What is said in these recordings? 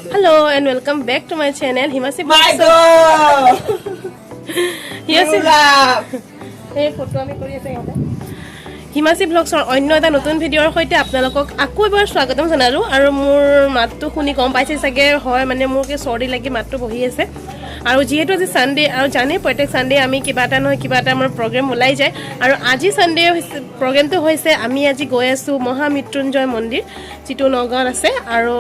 Hello and welcome back to my channel Himasi My Vlogs. God! Himasi Love! এই photo আমি কৰি আছে ইয়াতে হিমাচি ব্লগছৰ অন্য এটা নতুন ভিডিঅ'ৰ সৈতে আপোনালোকক আকৌ এবাৰ স্বাগতম জনালোঁ আৰু মোৰ মাতটো শুনি গম পাইছে চাগে হয় মানে মোৰ কি চৰ্দি লাগি মাতটো বহি আছে আৰু যিহেতু আজি সানডে আৰু জানে প্ৰত্যেক সানডে আমি কিবা এটা নহয় কিবা এটা আমাৰ প্ৰগ্ৰেম ওলাই যায় আৰু আজি সানডে প্ৰগ্ৰেমটো হৈছে আমি আজি গৈ আছোঁ মহামৃত্যুঞ্জয় মন্দিৰ যিটো নগাঁৱত আছে আৰু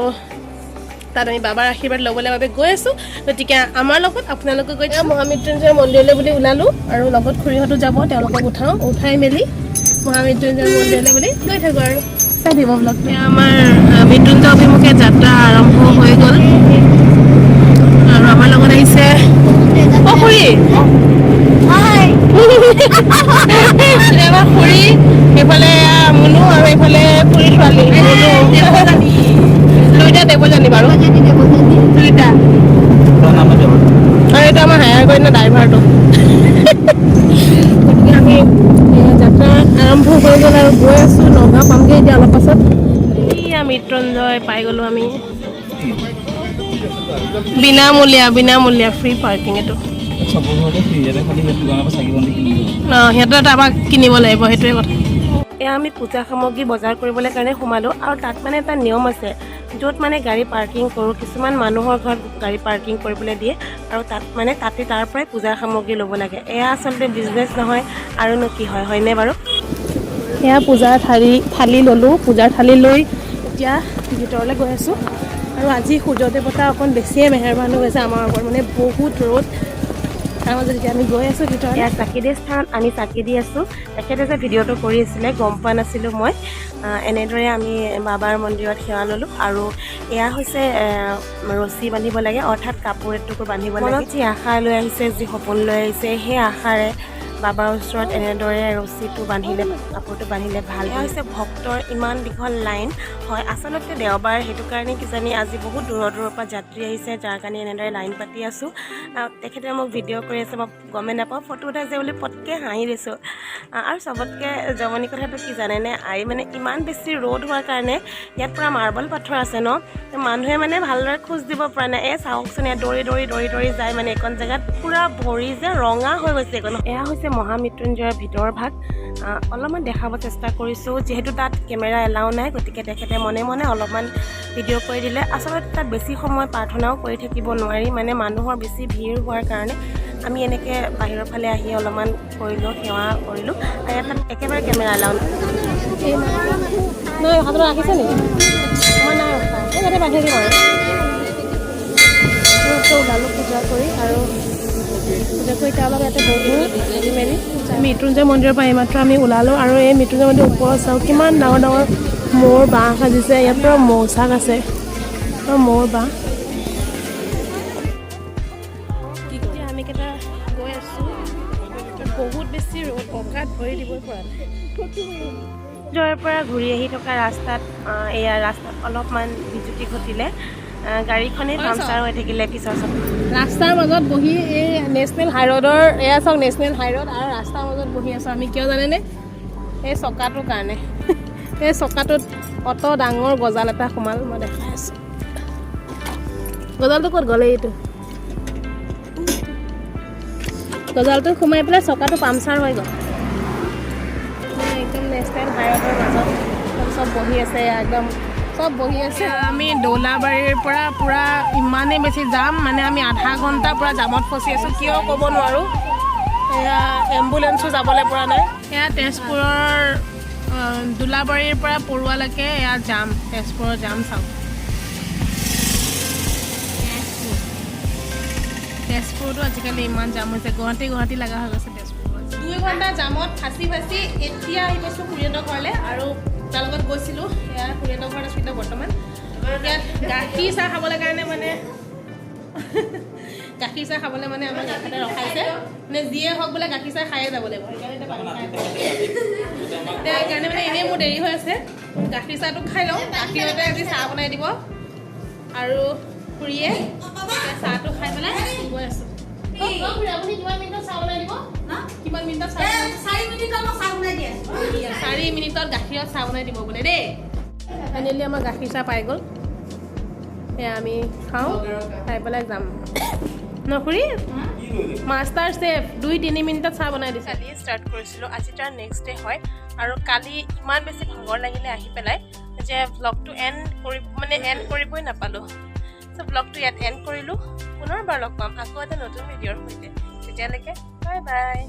তাত আমি বাবাৰ আশীৰ্বাদ ল'বলৈ বাবে গৈ আছোঁ গতিকে আমাৰ লগত আপোনালোকে গৈ মহামৃত্যুঞ্জয় মন্দিৰলৈ বুলি ওলালোঁ আৰু লগত খুৰীহঁতো যাব তেওঁলোকক উঠাই মেলি মহামৃত্যুঞ্জয় মন্দিৰলৈ বুলি গৈ থাকোঁ আৰু চাই দিব ব্লগটো আমাৰ মৃত্যুঞ্জয় অভিমুখে যাত্ৰা আৰম্ভ হৈ গ'ল আৰু আমাৰ লগত আহিছে অ খুৰী আমাৰ খুৰী এইফালে মুনু আৰু এইফালে খুৰী ছোৱালী দুইটা দেৱজানী বাৰু দুইটা আৰু এইটো আমাৰ হায়াৰ কৰি ড্ৰাইভাৰটো গতিকে আমি যাত্ৰা আৰম্ভ হৈ গ'ল আৰু গৈ আছোঁ নগাঁও পামগৈ এতিয়া অলপ পাছত এয়া মৃত্যুঞ্জয় পাই গ'লোঁ আমি বিনামূলীয়া ফ্ৰী পাৰ্কিং এইটো সিহঁতৰ তাৰপৰা কিনিব লাগিব সেইটোৱে কথা এয়া আমি পূজা সামগ্ৰী বজাৰ কৰিবলৈ কাৰণে সোমালোঁ আৰু তাত মানে এটা নিয়ম আছে য'ত মানে গাড়ী পাৰ্কিং কৰোঁ কিছুমান মানুহৰ ঘৰত গাড়ী পাৰ্কিং কৰিবলৈ দিয়ে আৰু তাত মানে তাৰ পৰাই পূজাৰ সামগ্ৰী ল'ব লাগে এয়া আচলতে বিজনেছ নহয় আৰুনো কি হয়নে বাৰু এয়া পূজাৰ থালি ল'লোঁ পূজাৰ থালি লৈ এতিয়া ভিতৰলৈ গৈ আছোঁ আৰু আজি সূৰ্য দেৱতা অকণ বেছিয়ে মেহেৰবান হৈ গৈছে আমাৰ ওপৰত মানে বহুত ৰ'দ তাৰ মাজত এতিয়া আমি গৈ আছোঁ ভিতৰত এয়া চাকি দিয়া স্থানত আমি চাকি দি আছোঁ তেখেতে যে ভিডিঅ'টো কৰি আছিলে গম পোৱা নাছিলোঁ মই এনেদৰে আমি বাবাৰ মন্দিৰত সেৱা ল'লোঁ আৰু এয়া হৈছে ৰছী বান্ধিব লাগে অৰ্থাৎ কাপোৰ এটুকুৰ বান্ধিব লাগে যি আশা লৈ আহিছে যি সপোন লৈ আহিছে সেই আশাৰে বাবাৰ ওচৰত এনেদৰে ৰছীটো বান্ধিলে কাপোৰটো বান্ধিলে ভাল হৈছে ভক্তৰ ইমান দীঘল লাইন হয় আচলতে দেওবাৰ সেইটো কাৰণে কিজানি আজি বহুত দূৰৰ পৰা যাত্ৰী আহিছে যাৰ কাৰণে এনেদৰে লাইন পাতি আছোঁ তেখেতে মোক ভিডিঅ' কৰি আছে মই গমেই নাপাওঁ ফটো উঠাইছে বুলি পটকৈ হাঁহি দিছোঁ আৰু চবতকৈ জমনি কথাটো কি জানেনে মানে ইমান বেছি ৰ'দ হোৱাৰ কাৰণে ইয়াত পূৰা মাৰ্বল পাথৰ আছে ন মানুহে মানে ভালদৰে খোজ দিব পৰা নাই চাওকচোন ইয়াত দৌৰি যায় মানে এইকণ জেগাত পূৰা ভৰি যে ৰঙা হৈ গৈছে এইকণ এয়া হৈছে মহামৃত্যুঞ্জয়ৰ ভিতৰৰ ভাগ অলপমান দেখাব চেষ্টা কৰিছোঁ যিহেতু তাত কেমেৰা এলাও নাই গতিকে তেখেতে মনে অলপমান ভিডিঅ' কৰি দিলে আচলতে তাত বেছি সময় প্ৰাৰ্থনাও কৰি থাকিব নোৱাৰি মানে মানুহৰ বেছি ভিৰ হোৱাৰ কাৰণে আমি এনেকৈ বাহিৰৰ ফালে আহি অলপমান কৰিলোঁ সেৱা কৰিলোঁ আৰু ইয়াত তাত একেবাৰে কেমেৰা এলাও নাই হাতত ৰাখিছে নেকি মই নাই ৰখা ইয়াতে বান্ধি দিম আৰু ওলালোঁ পূজা কৰি আৰু পূজা কৰি তেওঁলোকে ইয়াতে বহুত আহি মেলি মৃত্যুঞ্জয় মন্দিৰৰ পৰা এইমাত্ৰ আমি ওলালোঁ আৰু এই মৃত্যুঞ্জয় মন্দিৰৰ ওপৰত চাওঁ কিমান ডাঙৰ মৌৰ বাঁহ সাজিছে ইয়াত পৰা মৌচাক আছে মৌৰ বাঁহ এতিয়া আমি কেইটা গৈ আছোঁ বহুত বেছি ৰ'দ অকাত ভৰি দিবই পৰা নাই জয়ৰ পৰা ঘূৰি আহি থকা ৰাস্তাত এয়া ৰাস্তাত অলপমান বিজুতি ঘটিলে গাড়ীখনেই পামচাৰ হৈ থাকিলে পিছৰ ৰাস্তাৰ মাজত বহি এই নেশ্যনেল হাইৰোডৰ এয়া চাওক নেশ্যনেল হাইৰোড আৰু ৰাস্তাৰ মাজত বহি আছোঁ আমি কিয় জানেনে এই চকাটোৰ কাৰণে এই চকাটোত অত ডাঙৰ গজাল এটা সোমাল মই দেখাই আছোঁ গজালটো ক'ত গ'লে এইটো গজালটো সোমাই পেলাই চকাটো পামচাৰ হৈ গ'ল একদম নেশ্যনেল হাইৰোডৰ মাজত চব বহি আছে একদম চব বহি আছে আমি দৌলাবাৰীৰ পৰা পূৰা ইমানেই বেছি যাম মানে আমি আধা ঘণ্টা পূৰা জামত ফচি আছোঁ কিয় ক'ব নোৱাৰোঁ এয়া এম্বুলেঞ্চো যাবলৈ পৰা নাই এয়া তেজপুৰৰ দোলাবাৰীৰ পৰা পৰুৱালৈকে এয়া জাম তেজপুৰৰ জাম চাওক তেজপুৰতো আজিকালি ইমান জাম হৈছে গুৱাহাটী লগা হৈ গৈছে তেজপুৰত 2 ঘণ্টা জামত ফাঁচি এতিয়া আহি পাইছোঁ খুৰীহঁতৰ ঘৰলৈ আৰু তাৰ লগত গৈছিলোঁ এয়া খুৰীহঁতৰ ঘৰত আছোঁ এতিয়া বৰ্তমান ইয়াত গাখীৰ চাহ খাবলৈ কাৰণে মানে গাখীৰ চাহ খাবলৈ মানে আমাক ইয়াতে ৰখাইছে মানে যিয়ে হওক বোলে গাখীৰ চাহ খায়ে যাব লাগিব সেইকাৰণে মানে এনেই মোৰ দেৰি হৈ আছে গাখীৰ চাহটো খাই লওঁ গাখীৰতে আজি চাহ বনাই দিব আৰু খুৰীয়ে চাহটো খাই পেলাই গৈ আছোঁ আপুনি কিমান মিনিটত চাহ বনাই দিব কিমান মিনিটত 4 মিনিটত গাখীৰত চাহ বনাই দিব বোলে দেই ফাইনেলি আমাৰ গাখীৰ চাহ পাই গ'ল এয়া আমি খাওঁ খাই পেলাই যাম নখুৰী মাষ্টাৰ চেফ 2-3 মিনিটত চাহ বনাই দিছে কালি ষ্টাৰ্ট কৰিছিলোঁ আজি তাৰ নেক্সট ডে হয় আৰু কালি ইমান বেছি ভাগৰ লাগিলে আহি পেলাই যে ব্লগটো এণ্ড কৰিবই নাপালোঁ চ' ব্লগটো ইয়াত এণ্ড কৰিলোঁ পুনৰবাৰ লগ পাম আকৌ এটা নতুন ভিডিঅ'ৰ সৈতে তেতিয়ালৈকে বাই বাই